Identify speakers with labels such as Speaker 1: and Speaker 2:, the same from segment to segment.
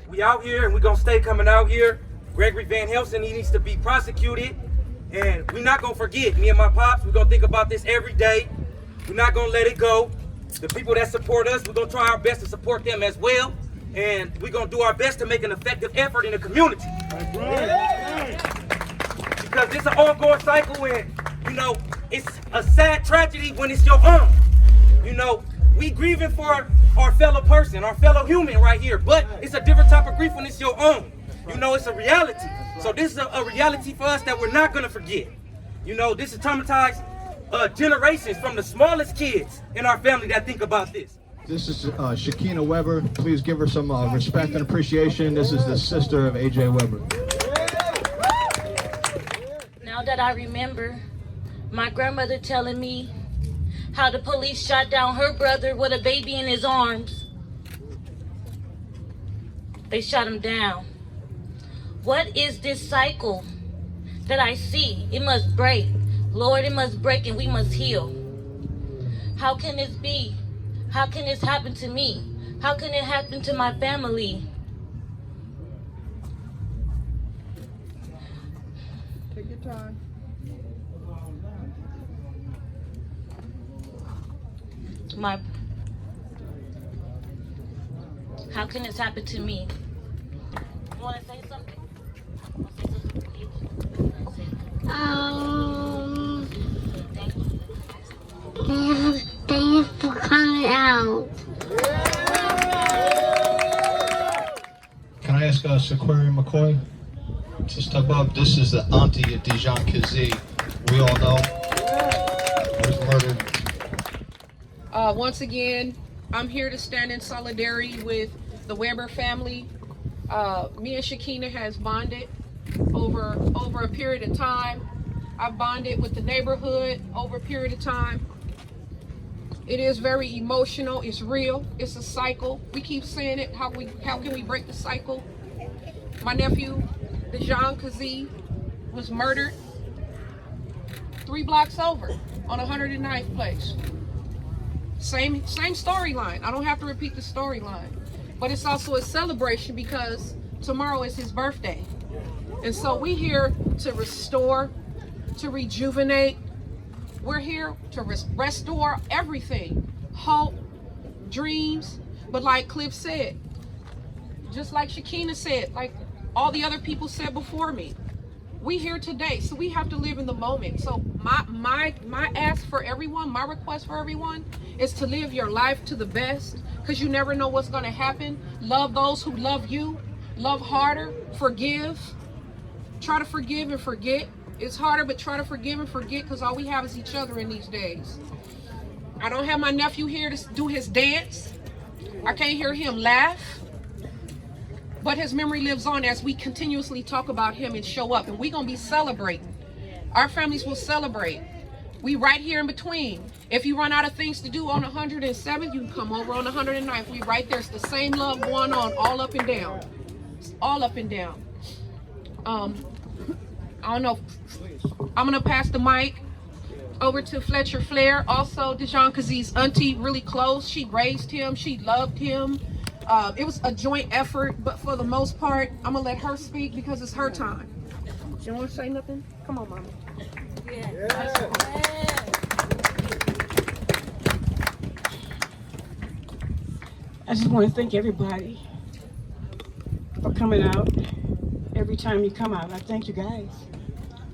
Speaker 1: we out here and we're gonna stay coming out here. Gregory Van Helsen, he needs to be prosecuted. And we're not gonna forget, me and my pops, we're gonna think about this every day. We're not gonna let it go. The people that support us, we're gonna try our best to support them as well. And we're gonna do our best to make an effective effort in the community.
Speaker 2: That's right.
Speaker 1: Because it's an ongoing cycle and, it's a sad tragedy when it's your own. We grieving for our fellow person, our fellow human right here, but it's a different type of grief when it's your own. It's a reality. So this is a reality for us that we're not gonna forget. This is traumatized generations from the smallest kids in our family that think about this.
Speaker 3: This is Shekinah Weber. Please give her some respect and appreciation. This is the sister of AJ Weber.
Speaker 4: Now that I remember my grandmother telling me how the police shot down her brother with a baby in his arms. They shot him down. What is this cycle that I see? It must break. Lord, it must break and we must heal. How can this be? How can this happen to me? How can it happen to my family?
Speaker 2: Take your time.
Speaker 4: How can this happen to me? You want to say something?
Speaker 5: Thank you for coming out.
Speaker 3: Can I ask Sequoia McCoy to step up? This is the auntie of Dijon Kizzee. We all know was murdered.
Speaker 2: Once again, I'm here to stand in solidarity with the Weber family. Me and Shekinah has bonded over a period of time. I've bonded with the neighborhood over a period of time. It is very emotional. It's real. It's a cycle. We keep saying it. How can we break the cycle? My nephew, Dijon Kizzee, was murdered 3 blocks over on 109th place. Same storyline. I don't have to repeat the storyline, but it's also a celebration because tomorrow is his birthday, and so we're here to restore, to rejuvenate. We're here to restore everything, hope, dreams. But like Cliff said, just like Shekinah said, like all the other people said before me, we here today, so we have to live in the moment. So my ask for everyone, my request for everyone is to live your life to the best, because you never know what's going to happen. Love those who love you. Love harder. Forgive. Try to forgive and forget. It's harder, but try to forgive and forget, because all we have is each other in these days. I don't have my nephew here to do his dance. I can't hear him laugh. But his memory lives on as we continuously talk about him and show up. And we're going to be celebrating. Our families will celebrate. We right here in between. If you run out of things to do on 107th, you can come over on 109th. We right there. It's the same love going on all up and down. It's all up and down. I don't know. I'm going to pass the mic over to Fletcher Flair. Also, Dijon Kizzee's auntie, really close. She raised him. She loved him. It was a joint effort, but for the most part, I'm going to let her speak because it's her time. You want to say nothing? Come on, Mama.
Speaker 4: Yeah.
Speaker 6: I just want to thank everybody for coming out. Every time you come out, I thank you guys.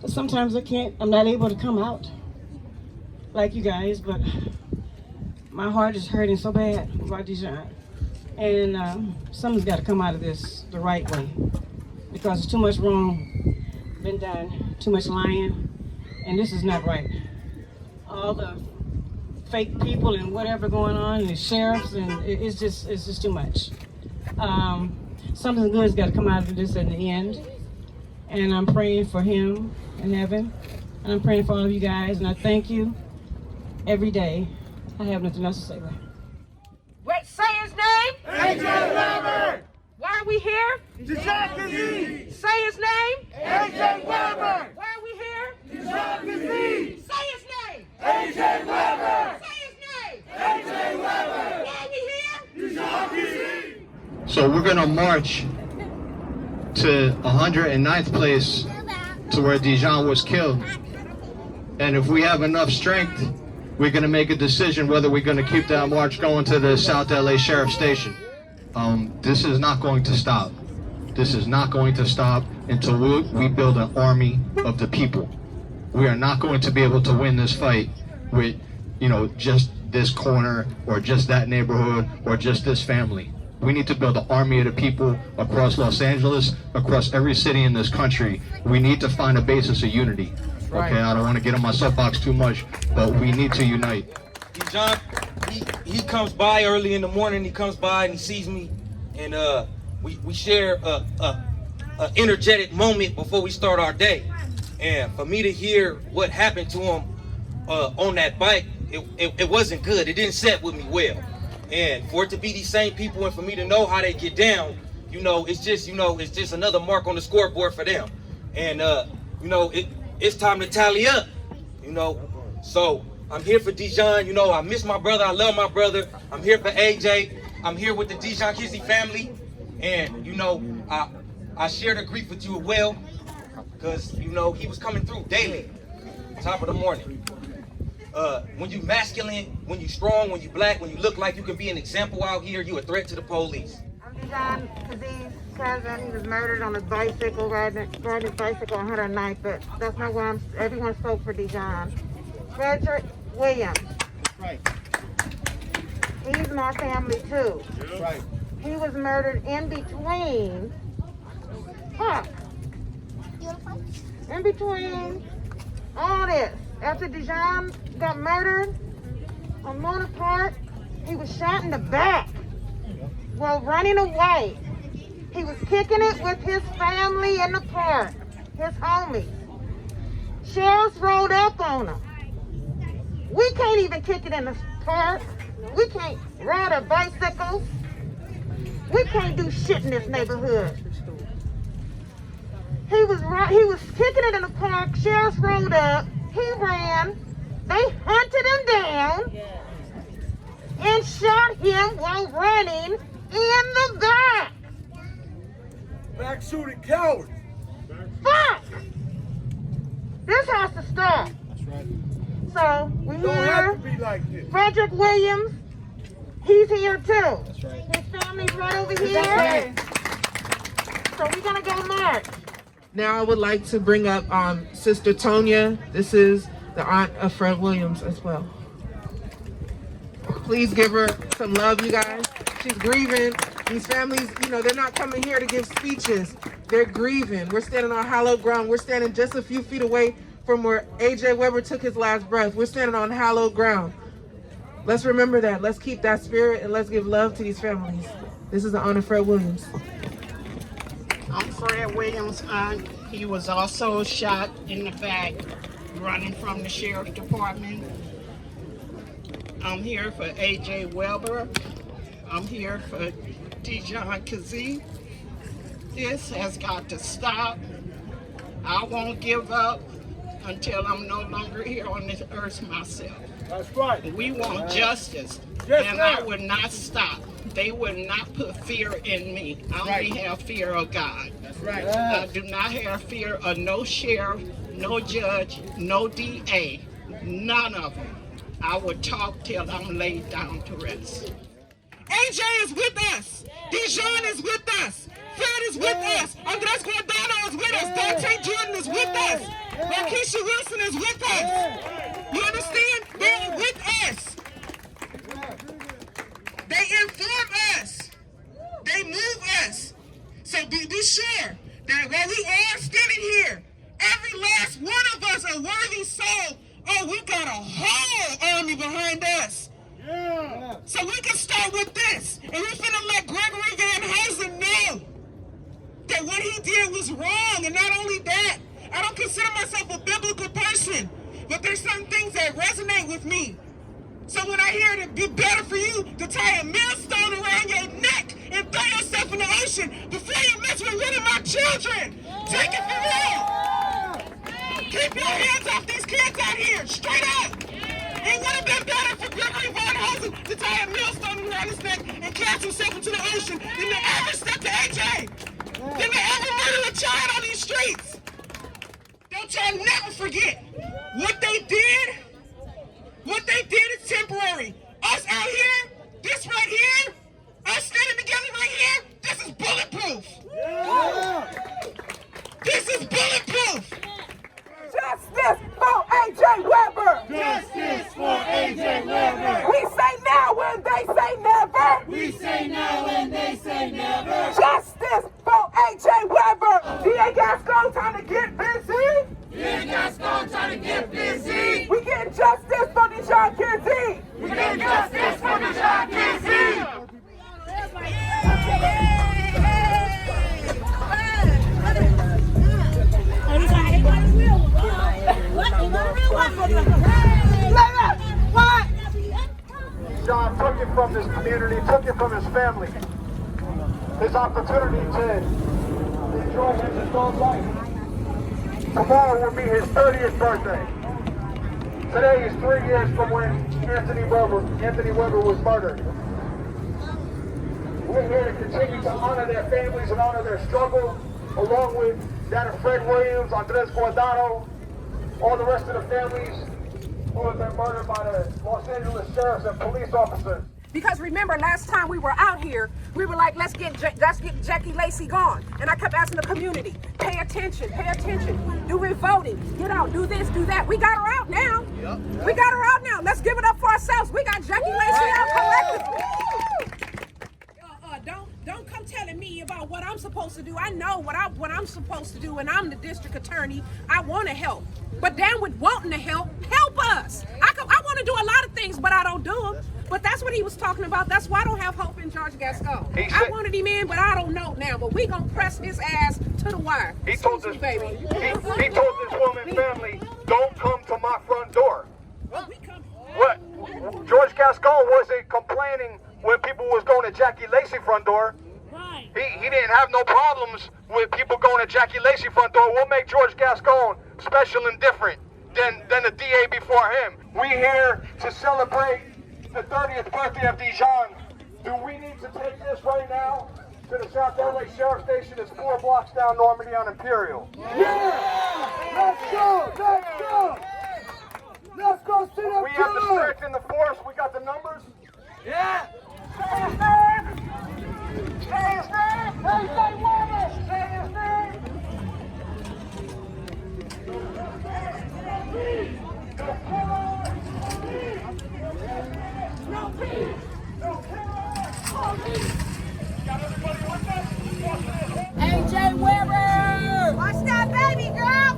Speaker 6: But sometimes I'm not able to come out like you guys, but my heart is hurting so bad about Dijon. And something's got to come out of this the right way, because there's too much wrong been done, too much lying, and this is not right. All the fake people and whatever going on, and the sheriffs, and it's just too much. Something good's got to come out of this in the end, and I'm praying for him in heaven, and I'm praying for all of you guys, and I thank you every day. I have nothing else to say about it.
Speaker 2: What? Say his name?
Speaker 7: AJ Weber!
Speaker 2: Why are we here?
Speaker 7: Dijon Kizzee!
Speaker 2: Say his name?
Speaker 7: AJ Weber!
Speaker 2: Why are we here?
Speaker 7: Dijon Kizzee!
Speaker 2: Say his name?
Speaker 7: AJ Weber!
Speaker 2: Say his name?
Speaker 7: AJ Weber!
Speaker 2: Why are we here?
Speaker 7: Dijon Kizzee!
Speaker 3: So we're going to march to 109th place to where Dijon was killed. And if we have enough strength, we're going to make a decision whether we're going to keep that march going to the South LA Sheriff Station. This is not going to stop. This is not going to stop until we build an army of the people. We are not going to be able to win this fight with, just this corner or just that neighborhood or just this family. We need to build an army of the people across Los Angeles, across every city in this country. We need to find a basis of unity. Okay, I don't want to get on my soapbox too much, but we need to unite.
Speaker 1: Dijon, he comes by early in the morning. He comes by and he sees me, and we share a energetic moment before we start our day. And for me to hear what happened to him on that bike, it wasn't good. It didn't set with me well. And for it to be these same people, and for me to know how they get down, it's just another mark on the scoreboard for them. And it's time to tally up, So I'm here for Dijon. I miss my brother. I love my brother. I'm here for AJ. I'm here with the Dijon Kizzee family. And, I share the grief with you as well. Because, he was coming through daily, top of the morning. When you masculine, when you strong, when you black, when you look like you can be an example out here, you a threat to the police.
Speaker 8: I'm Dijon Kizzee's cousin. He was murdered on his bicycle, riding his bicycle on 109th, but that's not why everyone spoke for Dijon. Frederick Williams.
Speaker 9: Right.
Speaker 8: He's my family too.
Speaker 9: Right.
Speaker 8: He was murdered in between, in between all this. After Dijon got murdered on Mona Park, he was shot in the back while running away. He was kicking it with his family in the park, his homies. Sheriffs rolled up on him. We can't even kick it in the park. We can't ride our bicycles. We can't do shit in this neighborhood. He was kicking it in the park. Sheriffs rolled up. He ran. They hunted him down and shot him while running in the back.
Speaker 7: Back shooting cowards.
Speaker 8: Fuck! This has to stop.
Speaker 9: That's right.
Speaker 8: So we
Speaker 7: Don't have
Speaker 8: here.
Speaker 7: to be like this.
Speaker 8: Frederick Williams, he's here too.
Speaker 9: That's right.
Speaker 8: His family's right over here. So we're gonna go march.
Speaker 10: Now I would like to bring up Sister Tonya. This is the aunt of Fred Williams as well. Please give her some love, you guys. She's grieving. These families, they're not coming here to give speeches. They're grieving. We're standing on hallowed ground. We're standing just a few feet away from where AJ Weber took his last breath. We're standing on hallowed ground. Let's remember that. Let's keep that spirit and let's give love to these families. This is the aunt of Fred Williams.
Speaker 11: I'm Fred Williams' aunt. He was also shot in the back running from the sheriff's department. I'm here for AJ Weber. I'm here for Dijon Kizzee. This has got to stop. I won't give up until I'm no longer here on this earth myself.
Speaker 7: That's right.
Speaker 11: We want justice,
Speaker 7: Yes,
Speaker 11: and
Speaker 7: ma'am.
Speaker 11: I would not stop. They would not put fear in me. I only have fear of God.
Speaker 9: That's right.
Speaker 11: I do not have fear of no sheriff, no judge, no DA, none of them. I would talk till I'm laid down to rest.
Speaker 10: AJ is with us. Dijon is with us. Fred is with us. Andres Guardado is with us. Dante Jordan is with us. Lakeisha Wilson is with us. You understand? They're with us. They inform us. They move us. So be sure that while we are standing here, every last one of us a worthy soul. Oh, we got a whole army behind us.
Speaker 7: Yeah.
Speaker 10: So we can start with this. And we're finna let Gregory Van Huysen know that what he did was wrong. And not only that, I don't consider myself a biblical person, but there's some things that resonate with me. So when I hear it'd be better for you to tie a millstone around your neck and throw yourself in the ocean before you mess with one of my children, take it for real. Keep your hands off these kids out here, straight up. It would have been better for Gregory Van Huysen to tie a millstone around his neck and cast himself into the ocean than to ever step to AJ, than to ever murder a child on these streets. Don't y'all never forget what they did. What they did is temporary. Us out here, this right here, us standing together right here, this is bulletproof.
Speaker 7: Yeah.
Speaker 10: This is bulletproof.
Speaker 8: Justice for AJ Weber.
Speaker 7: Justice for AJ Weber.
Speaker 8: We say now when they say never.
Speaker 7: We say now and they say never.
Speaker 8: Justice for AJ Weber. DA Gascon, time to get busy.
Speaker 7: DA Gascon, time to get busy.
Speaker 8: We get justice for Dijon Kizzee.
Speaker 7: We get justice for Dijon Kizzee.
Speaker 3: John took it from this community, took it from his family. His opportunity to enjoy his adult life. Tomorrow will be his 30th birthday. Today is 3 years from when Anthony Weber was murdered. We're here to continue to honor their families and honor their struggle, along with that of Fred Williams, Andres Guardado, all the rest of the families who have been murdered by the Los Angeles sheriffs and police officers.
Speaker 2: Because remember, last time we were out here, we were like, let's get Jackie Lacey gone. And I kept asking the community, pay attention, do we voting, get out, do this, do that. We got her out now. Yep. We got her out now. Let's give it up for ourselves. We got Jackie Lacey out collectively. Don't come telling me about what I'm supposed to do. I know what I'm supposed to do, and I'm the district attorney. I want to help. But down with wanting to help us. I want to do a lot of things, but I don't do them. But that's what he was talking about. That's why I don't have hope in George Gascon. I wanted him in, but I don't know now. But we gonna press his ass to the wire.
Speaker 3: He told this woman family, don't come to my front door. What? George Gascon wasn't complaining when people was going to Jackie Lacey front door. Right. He didn't have no problems with people going to Jackie Lacey front door. We'll make George Gascon special and different than the DA before him. We here to celebrate the 30th birthday of Dijon. Do we need to take this right now to the South LA Sheriff Station? It's 4 blocks down Normandy on Imperial.
Speaker 7: Yeah! Let's go! Let's go! Let's go see them.
Speaker 3: We have the strength and the force. We got the numbers.
Speaker 7: Yeah!
Speaker 8: Say his name! Say his name! Say Weber! Say his name! No peace! No peace! Got everybody with us? AJ Weber! Watch that baby, girl!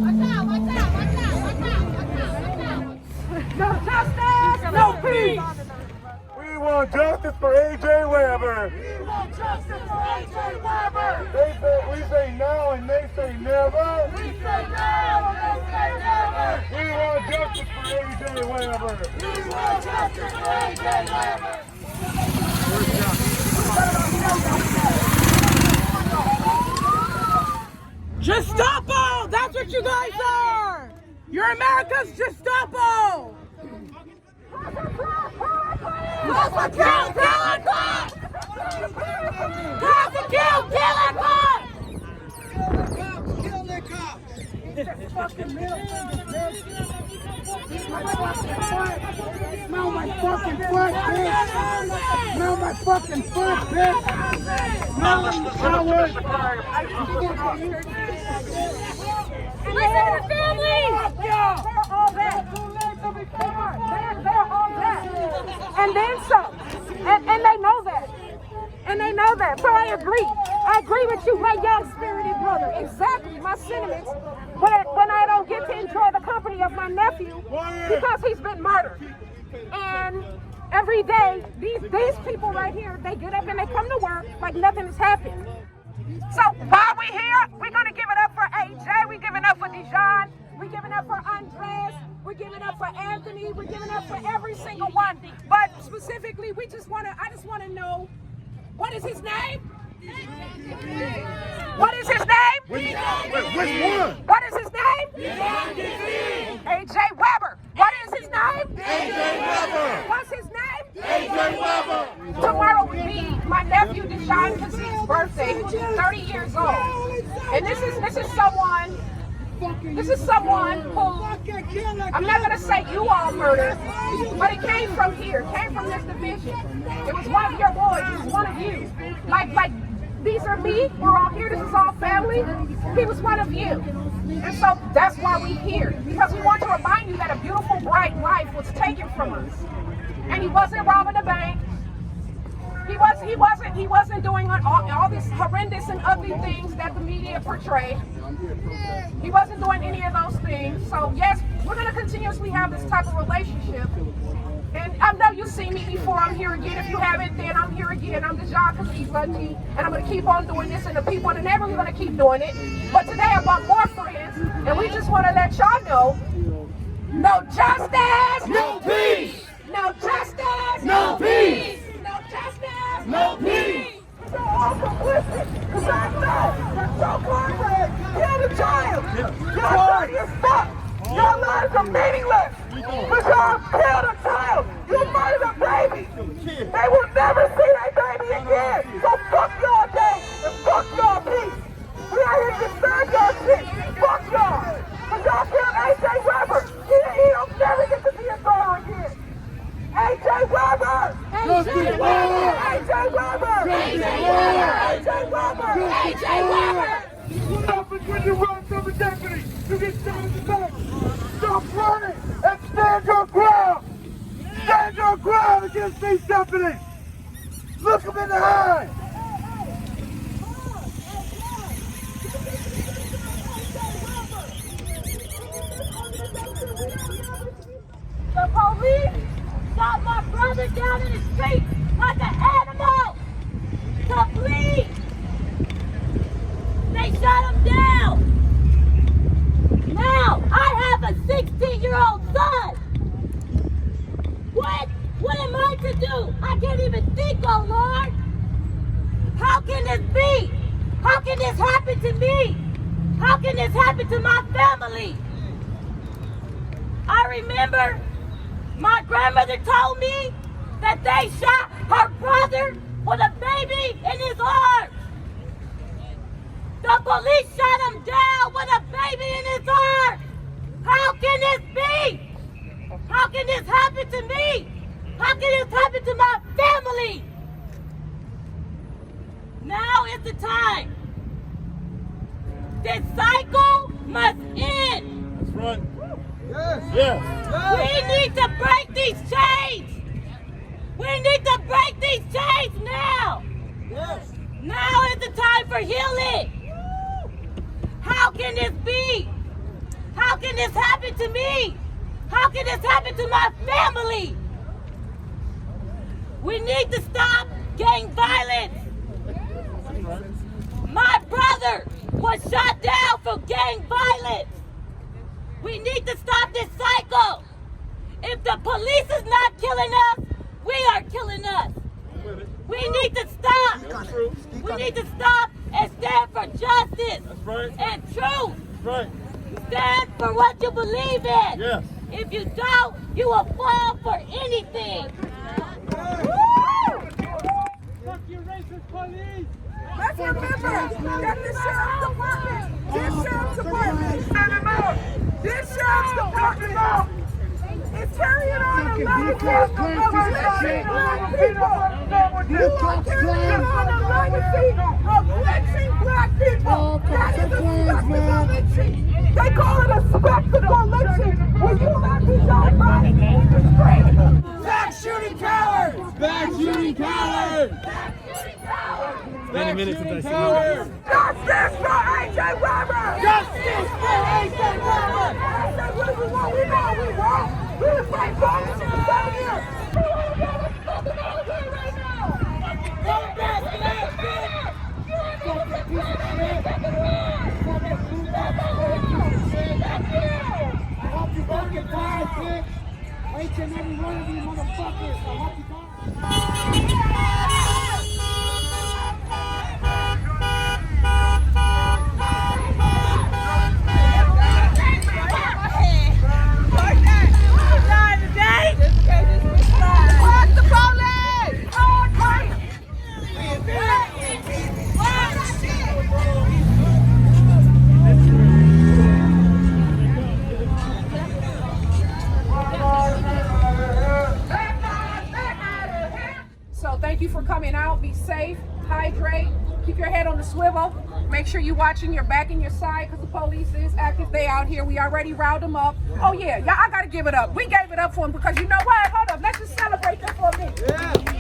Speaker 8: Watch out, watch out, watch out, watch out, watch out, watch out! No justice! No peace!
Speaker 7: We want justice for AJ Weber!
Speaker 8: We want justice for AJ Weber!
Speaker 7: We say now and they say never!
Speaker 8: We say now and they say never!
Speaker 7: We want justice for AJ Weber!
Speaker 8: We want justice for AJ Weber!
Speaker 6: Gestapo! That's what you guys are! You're America's Gestapo!
Speaker 8: Prosecute, kill it, prosecute, kill it,
Speaker 6: Smell my fucking foot, bitch! Smell my fucking foot, bitch! Smell my coward!
Speaker 8: Listen to the family! They're all that. They're all that. And then some. And they know that. And they know that. So I agree. I agree with you, my young spirited brother. Exactly my sentiments when I don't get to enjoy the company of my nephew because he's been murdered. And every day, these people right here, they get up and they come to work like nothing has happened. So while we're here, we're going to give it up for AJ, we're giving up for Dijon, we're giving up for Andres, we're giving up for Anthony, we're giving up for every single one. But specifically, I just want to know, what is his name? What is his name?
Speaker 7: Which one?
Speaker 8: What is his name? AJ Weber. What is his name?
Speaker 7: AJ Weber.
Speaker 8: What's his name?
Speaker 7: AJ Weber.
Speaker 8: Tomorrow will be my nephew Dijon Kizzee.
Speaker 2: birthday. He will be 30 years old. And this is someone who, I'm not going to say you all murdered, but it came from here. It came from this division. It was one of your boys. It was one of you. Like these are me. We're all here. This is all family. He was one of you. And so that's why we're here. Because we want to remind you that a beautiful, bright life was taken from us. And he wasn't robbing a bank. He wasn't doing all these horrendous and ugly things that the media portray. He wasn't doing any of those things. So yes, we're going to continuously have this type of relationship. And I know you've seen me before. I'm here again. If you haven't, then I'm here again. I'm Dijon Kizzee, and I'm going to keep on doing this, and the people in the neighborhood are going to keep doing it. But today I brought more friends, and we just want to let y'all know, no justice,
Speaker 7: No peace!
Speaker 2: no justice,
Speaker 7: No peace!
Speaker 2: no justice,
Speaker 7: No peace!
Speaker 2: You're all complicit, because I know that Joe Carter killed a child. Your life is fucked. Your lives are meaningless. Because y'all killed a child. You murdered a baby. They will never see that baby again. So fuck y'all day and fuck y'all peace. We are here to serve y'all shit. Fuck y'all. Because y'all killed A.J. Weber. He'll never get to see his daughter again. A.J. Weber!
Speaker 7: Justice Weber!
Speaker 2: A.J. Weber! A.J. Weber! A.J. Weber! A.J. Weber!
Speaker 7: What happens when you run from a deputy? You get shot in the back. Stop running and stand your ground. Stand your ground against these deputies. Look them in the eye.
Speaker 4: The police shot my brother down in the street like an animal. Complete. They shot him down. Now I have a 16-year-old son. What am I to do? I can't even think, oh Lord. How can this be? How can this happen to me? How can this happen to my family? I remember my grandmother told me that they shot her brother with a baby in his arms. The police shot him down with a baby in his arms. How can this be? How can this happen to me? How can this happen to my family? Now is the time. This cycle must end.
Speaker 7: That's right. Yes.
Speaker 4: We need to break these chains. We need to break these chains now.
Speaker 7: Yes.
Speaker 4: Now is the time for healing. How can this be? How can this happen to me? How can this happen to my family? We need to stop gang violence. My brother was shot down for gang violence. We need to stop this cycle. If the police is not killing us, we are killing us. We need to stop. We need to stop and stand for justice and truth.
Speaker 7: Right.
Speaker 4: Stand for what you believe in.
Speaker 7: Yes.
Speaker 4: If you don't, you will fall for anything.
Speaker 7: Fuck you, racist police.
Speaker 2: Let's remember that this sheriff's department is carrying on a legacy of lynching black people. That is a spectacle lynching. They call it a spectacle lynching. When you let these young bodies in the street. Back shooting cowards!
Speaker 7: Back shooting cowards!
Speaker 2: Many
Speaker 7: minutes since I see you.
Speaker 2: Justice for A.J. Weber!
Speaker 7: Justice for A.J. Weber!
Speaker 2: A.J. Weber, what we know we want. We just fight for 7 years. We want to get us fucking out of here right now. Go back to that shit. Fucking piece of shit.
Speaker 7: I hope you fucking die, bitch. Each and every one of you motherfuckers. I hope you die.
Speaker 4: Today,
Speaker 2: hydrate. Keep your head on the swivel. Make sure you're watching your back and your side because the police is active. They out here. We already riled them up. Oh yeah, y'all, I gotta give it up. We gave it up for them because you know what? Hold up, let's just celebrate them for a minute. Yeah.